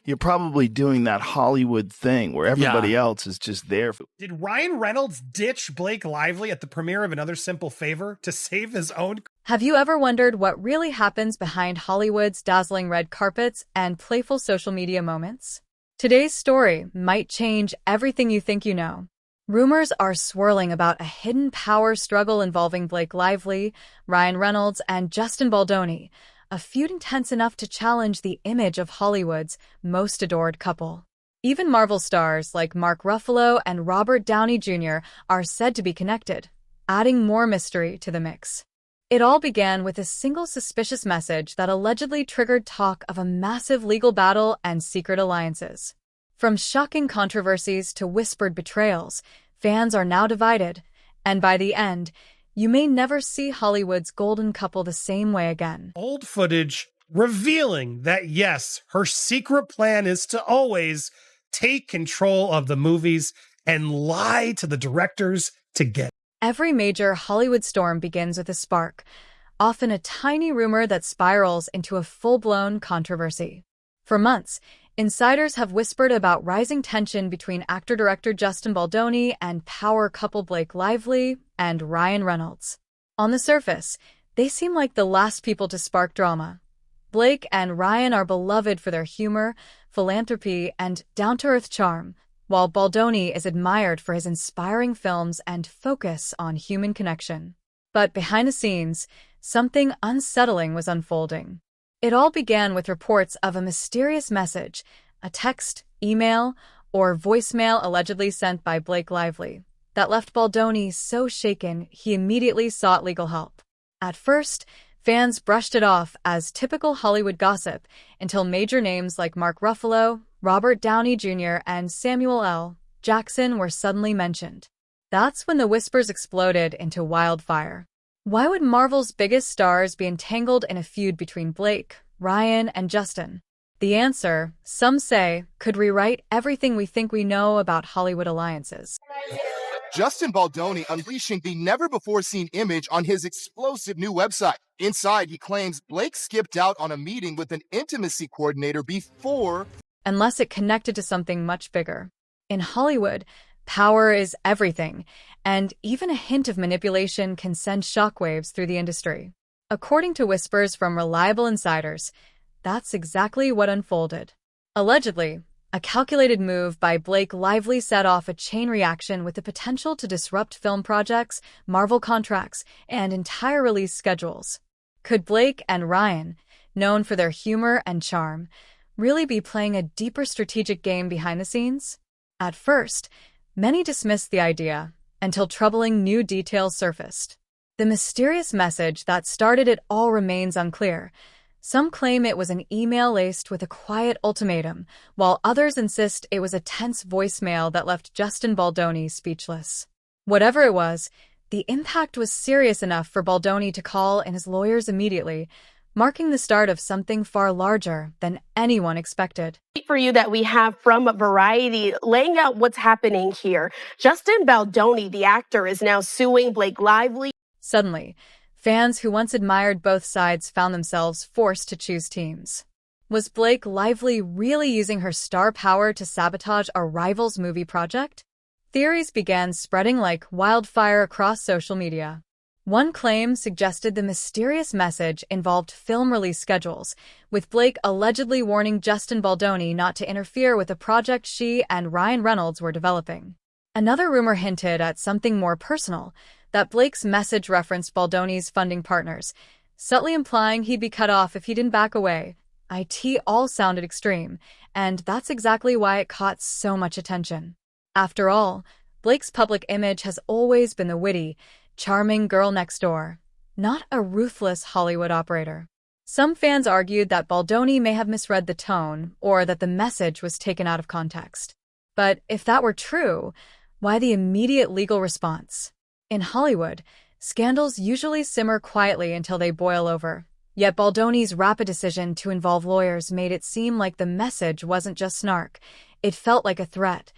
You're probably doing that Hollywood thing where everybody Yeah. else is just there. Did Ryan Reynolds ditch Blake Lively at the premiere of Another Simple Favor to save his own? Have you ever wondered what really happens behind Hollywood's dazzling red carpets and playful social media moments? Today's story might change everything you think you know. Rumors are swirling about a hidden power struggle involving Blake Lively, Ryan Reynolds, and Justin Baldoni, a feud intense enough to challenge the image of Hollywood's most adored couple. Even Marvel stars like Mark Ruffalo and Robert Downey Jr. are said to be connected, adding more mystery to the mix. It all began with a single suspicious message that allegedly triggered talk of a massive legal battle and secret alliances. From shocking controversies to whispered betrayals, fans are now divided, and by the end, you may never see Hollywood's golden couple the same way again. Old footage revealing that, yes, her secret plan is to always take control of the movies and lie to the directors to get. Every major Hollywood storm begins with a spark, often a tiny rumor that spirals into a full-blown controversy. For months, insiders have whispered about rising tension between actor-director Justin Baldoni and power couple Blake Lively and Ryan Reynolds. On the surface, they seem like the last people to spark drama. Blake and Ryan are beloved for their humor, philanthropy, and down-to-earth charm, while Baldoni is admired for his inspiring films and focus on human connection. But behind the scenes, something unsettling was unfolding. It all began with reports of a mysterious message, a text, email, or voicemail allegedly sent by Blake Lively, that left Baldoni so shaken he immediately sought legal help. At first, fans brushed it off as typical Hollywood gossip until major names like Mark Ruffalo, Robert Downey Jr., and Samuel L. Jackson were suddenly mentioned. That's when the whispers exploded into wildfire. Why would Marvel's biggest stars be entangled in a feud between Blake, Ryan, and Justin? The answer, some say, could rewrite everything we think we know about Hollywood alliances. Justin Baldoni unleashing the never-before-seen image on his explosive new website. Inside, he claims Blake skipped out on a meeting with an intimacy coordinator before... Unless it connected to something much bigger. In Hollywood, power is everything, and even a hint of manipulation can send shockwaves through the industry. According to whispers from reliable insiders, that's exactly what unfolded. Allegedly, a calculated move by Blake Lively set off a chain reaction with the potential to disrupt film projects, Marvel contracts, and entire release schedules. Could Blake and Ryan, known for their humor and charm, really be playing a deeper strategic game behind the scenes? At first, many dismissed the idea until troubling new details surfaced. The mysterious message that started it all remains unclear. Some claim it was an email laced with a quiet ultimatum, while others insist it was a tense voicemail that left Justin Baldoni speechless. Whatever it was, the impact was serious enough for Baldoni to call in his lawyers immediately, marking the start of something far larger than anyone expected. For you that we have from Variety, laying out what's happening here. Justin Baldoni, the actor, is now suing Blake Lively. Suddenly, fans who once admired both sides found themselves forced to choose teams. Was Blake Lively really using her star power to sabotage a rival's movie project? Theories began spreading like wildfire across social media. One claim suggested the mysterious message involved film release schedules, with Blake allegedly warning Justin Baldoni not to interfere with a project she and Ryan Reynolds were developing. Another rumor hinted at something more personal, that Blake's message referenced Baldoni's funding partners, subtly implying he'd be cut off if he didn't back away. It all sounded extreme, and that's exactly why it caught so much attention. After all, Blake's public image has always been the witty, charming girl next door, not a ruthless Hollywood operator. Some fans argued that Baldoni may have misread the tone or that the message was taken out of context. But if that were true, why the immediate legal response? In Hollywood, scandals usually simmer quietly until they boil over. Yet Baldoni's rapid decision to involve lawyers made it seem like the message wasn't just snark. It felt like a threat.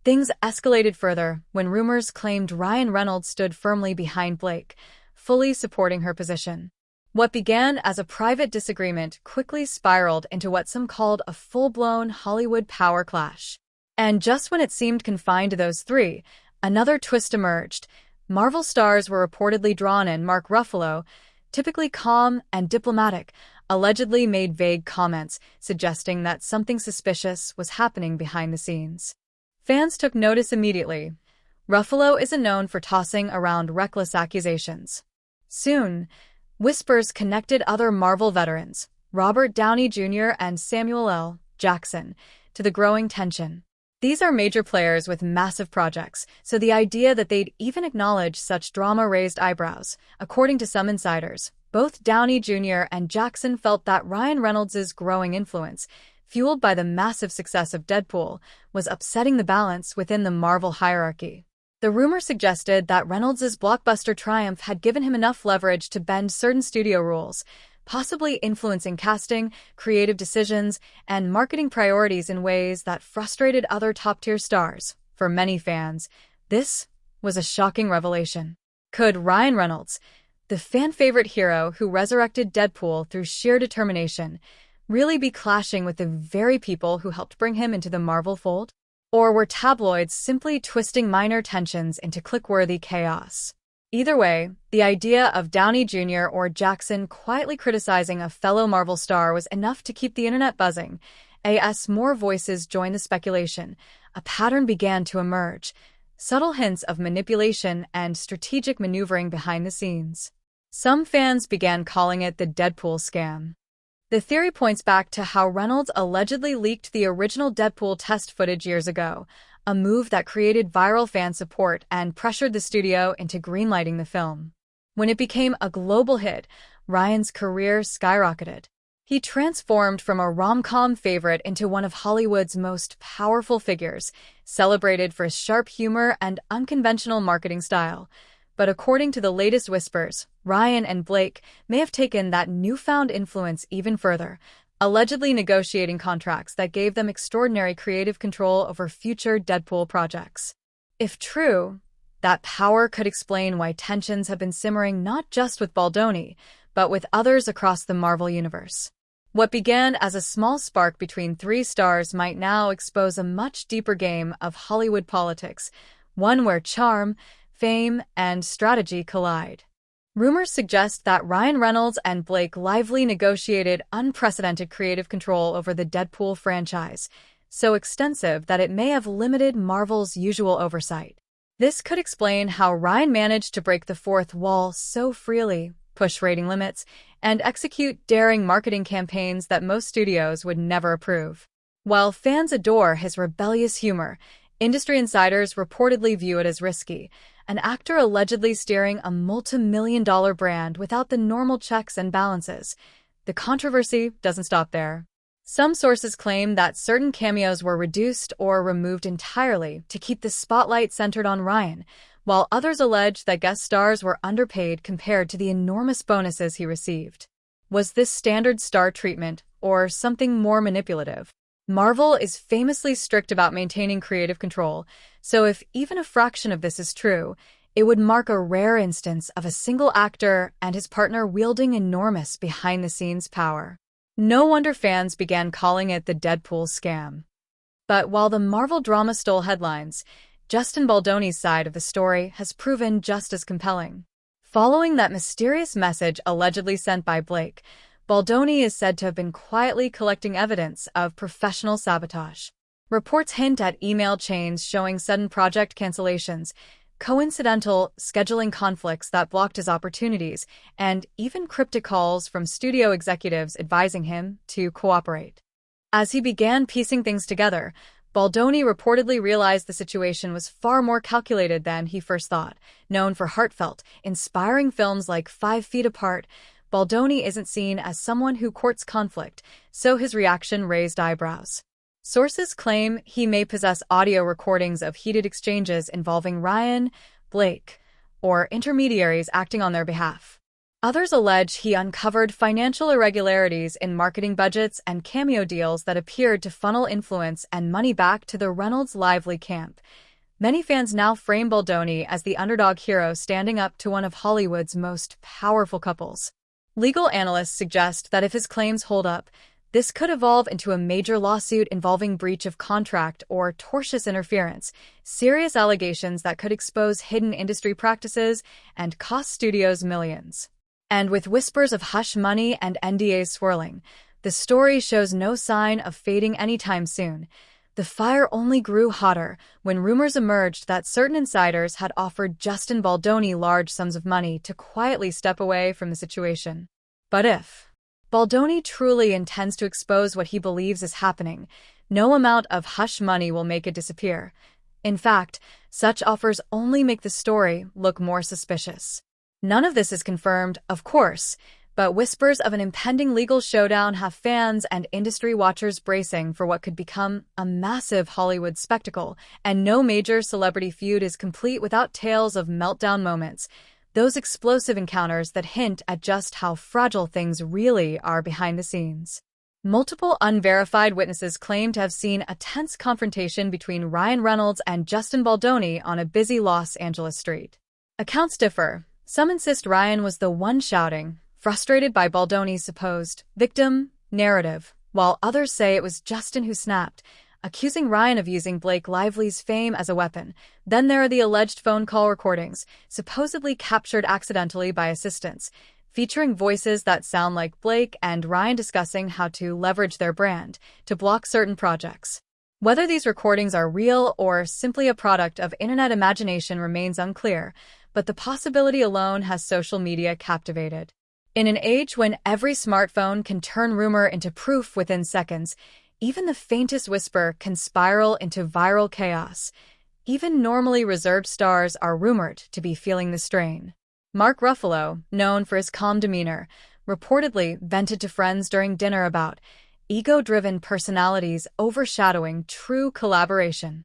Things escalated further when rumors claimed Ryan Reynolds stood firmly behind Blake, fully supporting her position. What began as a private disagreement quickly spiraled into what some called a full-blown Hollywood power clash. And just when it seemed confined to those three, another twist emerged. Marvel stars were reportedly drawn in. Mark Ruffalo, typically calm and diplomatic, allegedly made vague comments suggesting that something suspicious was happening behind the scenes. Fans took notice immediately. Ruffalo isn't known for tossing around reckless accusations. Soon, whispers connected other Marvel veterans, Robert Downey Jr. and Samuel L. Jackson, to the growing tension. These are major players with massive projects, so the idea that they'd even acknowledge such drama raised eyebrows. According to some insiders, both Downey Jr. and Jackson felt that Ryan Reynolds' growing influence, fueled by the massive success of Deadpool, was upsetting the balance within the Marvel hierarchy. The rumor suggested that Reynolds' blockbuster triumph had given him enough leverage to bend certain studio rules, possibly influencing casting, creative decisions, and marketing priorities in ways that frustrated other top-tier stars. For many fans, this was a shocking revelation. Could Ryan Reynolds, the fan-favorite hero who resurrected Deadpool through sheer determination, really be clashing with the very people who helped bring him into the Marvel fold? Or were tabloids simply twisting minor tensions into click-worthy chaos? Either way, the idea of Downey Jr. or Jackson quietly criticizing a fellow Marvel star was enough to keep the internet buzzing. As more voices joined the speculation, a pattern began to emerge, subtle hints of manipulation and strategic maneuvering behind the scenes. Some fans began calling it the Deadpool scam. The theory points back to how Reynolds allegedly leaked the original Deadpool test footage years ago, a move that created viral fan support and pressured the studio into greenlighting the film. When it became a global hit, Ryan's career skyrocketed. He transformed from a rom-com favorite into one of Hollywood's most powerful figures, celebrated for his sharp humor and unconventional marketing style. But according to the latest whispers, Ryan and Blake may have taken that newfound influence even further, allegedly negotiating contracts that gave them extraordinary creative control over future Deadpool projects. If true, that power could explain why tensions have been simmering not just with Baldoni, but with others across the Marvel universe. What began as a small spark between three stars might now expose a much deeper game of Hollywood politics, one where charm, fame, and strategy collide. Rumors suggest that Ryan Reynolds and Blake Lively negotiated unprecedented creative control over the Deadpool franchise, so extensive that it may have limited Marvel's usual oversight. This could explain how Ryan managed to break the fourth wall so freely, push rating limits, and execute daring marketing campaigns that most studios would never approve. While fans adore his rebellious humor, industry insiders reportedly view it as risky. An actor allegedly steering a multi-million-dollar brand without the normal checks and balances. The controversy doesn't stop there. Some sources claim that certain cameos were reduced or removed entirely to keep the spotlight centered on Ryan, while others allege that guest stars were underpaid compared to the enormous bonuses he received. Was this standard star treatment, or something more manipulative? Marvel is famously strict about maintaining creative control, so if even a fraction of this is true, it would mark a rare instance of a single actor and his partner wielding enormous behind-the-scenes power. No wonder fans began calling it the Deadpool scam. But while the Marvel drama stole headlines, Justin Baldoni's side of the story has proven just as compelling. Following that mysterious message allegedly sent by Blake, Baldoni is said to have been quietly collecting evidence of professional sabotage. Reports hint at email chains showing sudden project cancellations, coincidental scheduling conflicts that blocked his opportunities, and even cryptic calls from studio executives advising him to cooperate. As he began piecing things together, Baldoni reportedly realized the situation was far more calculated than he first thought. Known for heartfelt, inspiring films like 5 Feet Apart, Baldoni isn't seen as someone who courts conflict, so his reaction raised eyebrows. Sources claim he may possess audio recordings of heated exchanges involving Ryan, Blake, or intermediaries acting on their behalf. Others allege he uncovered financial irregularities in marketing budgets and cameo deals that appeared to funnel influence and money back to the Reynolds Lively camp. Many fans now frame Baldoni as the underdog hero standing up to one of Hollywood's most powerful couples. Legal analysts suggest that if his claims hold up, this could evolve into a major lawsuit involving breach of contract or tortious interference, serious allegations that could expose hidden industry practices and cost studios millions. And with whispers of hush money and NDAs swirling, the story shows no sign of fading anytime soon. The fire only grew hotter when rumors emerged that certain insiders had offered Justin Baldoni large sums of money to quietly step away from the situation. But if Baldoni truly intends to expose what he believes is happening, no amount of hush money will make it disappear. In fact, such offers only make the story look more suspicious. None of this is confirmed, of course, but whispers of an impending legal showdown have fans and industry watchers bracing for what could become a massive Hollywood spectacle, and no major celebrity feud is complete without tales of meltdown moments, those explosive encounters that hint at just how fragile things really are behind the scenes. Multiple unverified witnesses claim to have seen a tense confrontation between Ryan Reynolds and Justin Baldoni on a busy Los Angeles street. Accounts differ. Some insist Ryan was the one shouting, frustrated by Baldoni's supposed victim narrative, while others say it was Justin who snapped, accusing Ryan of using Blake Lively's fame as a weapon. Then there are the alleged phone call recordings, supposedly captured accidentally by assistants, featuring voices that sound like Blake and Ryan discussing how to leverage their brand to block certain projects. Whether these recordings are real or simply a product of internet imagination remains unclear, but the possibility alone has social media captivated. In an age when every smartphone can turn rumor into proof within seconds, even the faintest whisper can spiral into viral chaos. Even normally reserved stars are rumored to be feeling the strain. Mark Ruffalo, known for his calm demeanor, reportedly vented to friends during dinner about ego-driven personalities overshadowing true collaboration.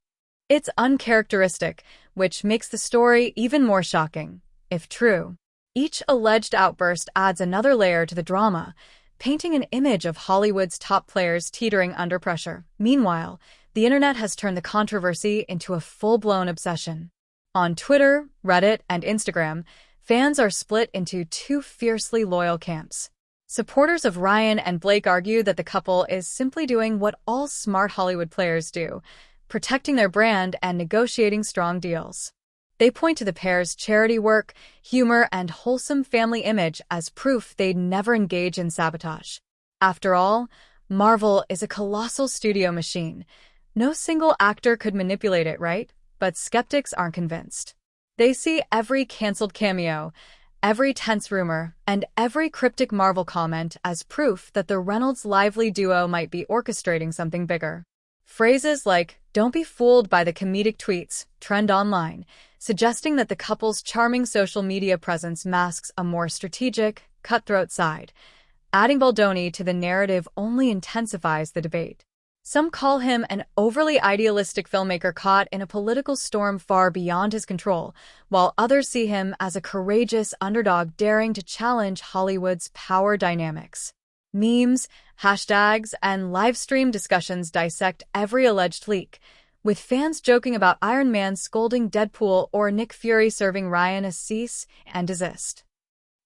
It's uncharacteristic, which makes the story even more shocking, if true. Each alleged outburst adds another layer to the drama, painting an image of Hollywood's top players teetering under pressure. Meanwhile, the internet has turned the controversy into a full-blown obsession. On Twitter, Reddit, and Instagram, fans are split into two fiercely loyal camps. Supporters of Ryan and Blake argue that the couple is simply doing what all smart Hollywood players do, protecting their brand and negotiating strong deals. They point to the pair's charity work, humor, and wholesome family image as proof they'd never engage in sabotage. After all, Marvel is a colossal studio machine. No single actor could manipulate it, right? But skeptics aren't convinced. They see every canceled cameo, every tense rumor, and every cryptic Marvel comment as proof that the Reynolds-Lively duo might be orchestrating something bigger. Phrases like, "Don't be fooled by the comedic tweets," trend online, suggesting that the couple's charming social media presence masks a more strategic, cutthroat side. Adding Baldoni to the narrative only intensifies the debate. Some call him an overly idealistic filmmaker caught in a political storm far beyond his control, while others see him as a courageous underdog daring to challenge Hollywood's power dynamics. Memes, hashtags, and live-stream discussions dissect every alleged leak, with fans joking about Iron Man scolding Deadpool or Nick Fury serving Ryan a cease and desist.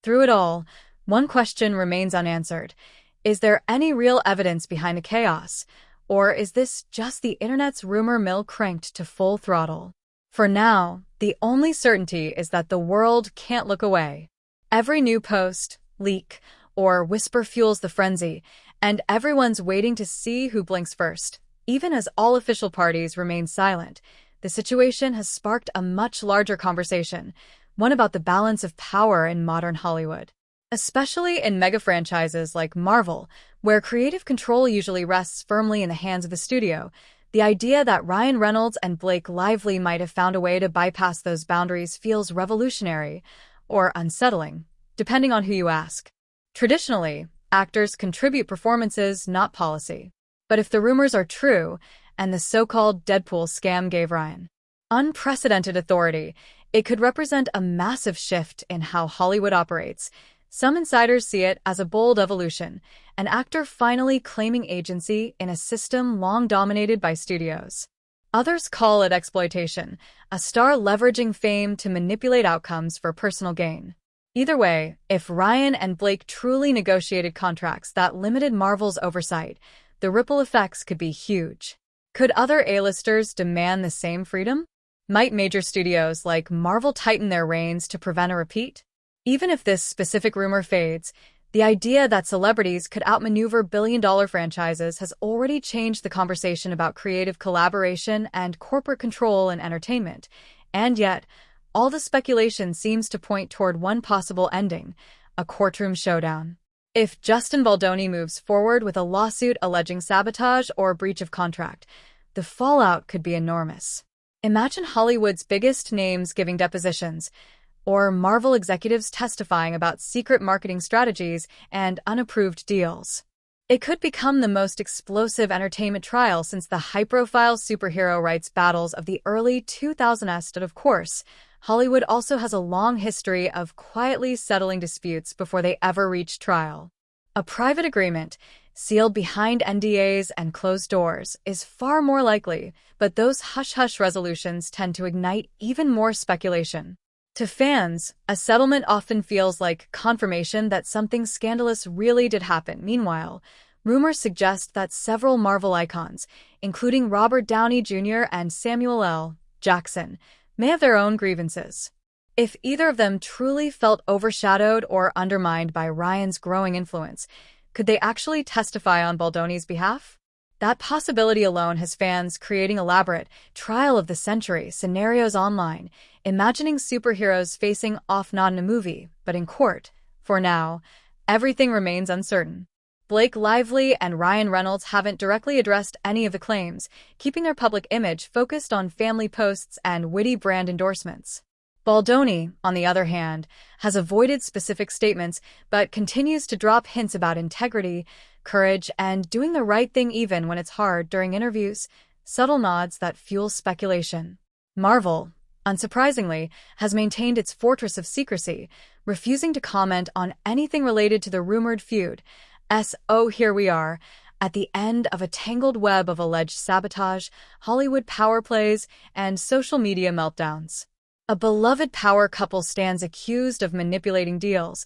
Through it all, one question remains unanswered. Is there any real evidence behind the chaos? Or is this just the internet's rumor mill cranked to full throttle? For now, the only certainty is that the world can't look away. Every new post, leak, or whisper fuels the frenzy, and everyone's waiting to see who blinks first. Even as all official parties remain silent, the situation has sparked a much larger conversation, one about the balance of power in modern Hollywood. Especially in mega franchises like Marvel, where creative control usually rests firmly in the hands of the studio, the idea that Ryan Reynolds and Blake Lively might have found a way to bypass those boundaries feels revolutionary or unsettling, depending on who you ask. Traditionally, actors contribute performances, not policy. But if the rumors are true, and the so-called Deadpool scam gave Ryan unprecedented authority, it could represent a massive shift in how Hollywood operates. Some insiders see it as a bold evolution, an actor finally claiming agency in a system long dominated by studios. Others call it exploitation, a star leveraging fame to manipulate outcomes for personal gain. Either way, if Ryan and Blake truly negotiated contracts that limited Marvel's oversight, the ripple effects could be huge. Could other A-listers demand the same freedom? Might major studios like Marvel tighten their reins to prevent a repeat? Even if this specific rumor fades, the idea that celebrities could outmaneuver billion-dollar franchises has already changed the conversation about creative collaboration and corporate control in entertainment. And yet, all the speculation seems to point toward one possible ending: a courtroom showdown. If Justin Baldoni moves forward with a lawsuit alleging sabotage or breach of contract, the fallout could be enormous. Imagine Hollywood's biggest names giving depositions, or Marvel executives testifying about secret marketing strategies and unapproved deals. It could become the most explosive entertainment trial since the high-profile superhero rights battles of the early 2000s. But of course, Hollywood also has a long history of quietly settling disputes before they ever reach trial. A private agreement, sealed behind NDAs and closed doors, is far more likely, but those hush-hush resolutions tend to ignite even more speculation. To fans, a settlement often feels like confirmation that something scandalous really did happen. Meanwhile, rumors suggest that several Marvel icons, including Robert Downey Jr. and Samuel L. Jackson, may have their own grievances. If either of them truly felt overshadowed or undermined by Ryan's growing influence, could they actually testify on Baldoni's behalf? That possibility alone has fans creating elaborate trial-of-the-century scenarios online, imagining superheroes facing off not in a movie, but in court. For now, everything remains uncertain. Blake Lively and Ryan Reynolds haven't directly addressed any of the claims, keeping their public image focused on family posts and witty brand endorsements. Baldoni, on the other hand, has avoided specific statements but continues to drop hints about integrity, courage, and doing the right thing even when it's hard during interviews, subtle nods that fuel speculation. Marvel, unsurprisingly, has maintained its fortress of secrecy, refusing to comment on anything related to the rumored feud. So here we are, at the end of a tangled web of alleged sabotage, Hollywood power plays, and social media meltdowns. A beloved power couple stands accused of manipulating deals,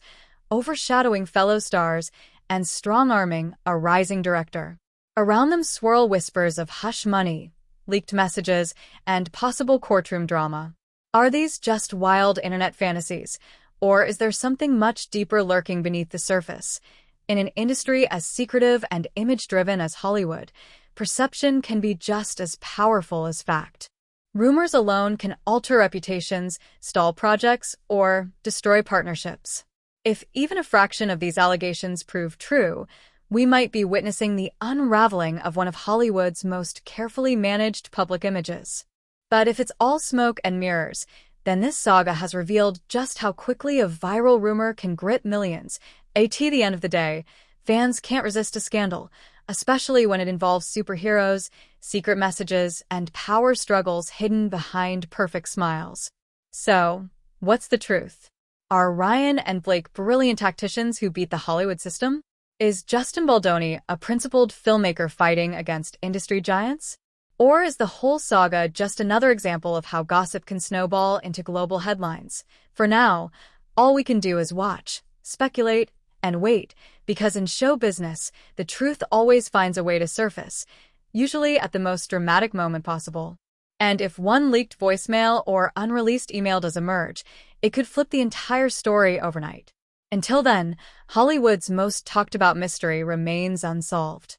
overshadowing fellow stars, and strong-arming a rising director. Around them swirl whispers of hush money, leaked messages, and possible courtroom drama. Are these just wild internet fantasies, or is there something much deeper lurking beneath the surface? In an industry as secretive and image-driven as Hollywood, perception can be just as powerful as fact. Rumors alone can alter reputations, stall projects, or destroy partnerships. If even a fraction of these allegations prove true, we might be witnessing the unraveling of one of Hollywood's most carefully managed public images. But if it's all smoke and mirrors, then this saga has revealed just how quickly a viral rumor can grip millions. At the end of the day, fans can't resist a scandal, especially when it involves superheroes, secret messages, and power struggles hidden behind perfect smiles. So, what's the truth? Are Ryan and Blake brilliant tacticians who beat the Hollywood system? Is Justin Baldoni a principled filmmaker fighting against industry giants? Or is the whole saga just another example of how gossip can snowball into global headlines? For now, all we can do is watch, speculate, and wait, because in show business, the truth always finds a way to surface, usually at the most dramatic moment possible. And if one leaked voicemail or unreleased email does emerge, it could flip the entire story overnight. Until then, Hollywood's most talked about mystery remains unsolved.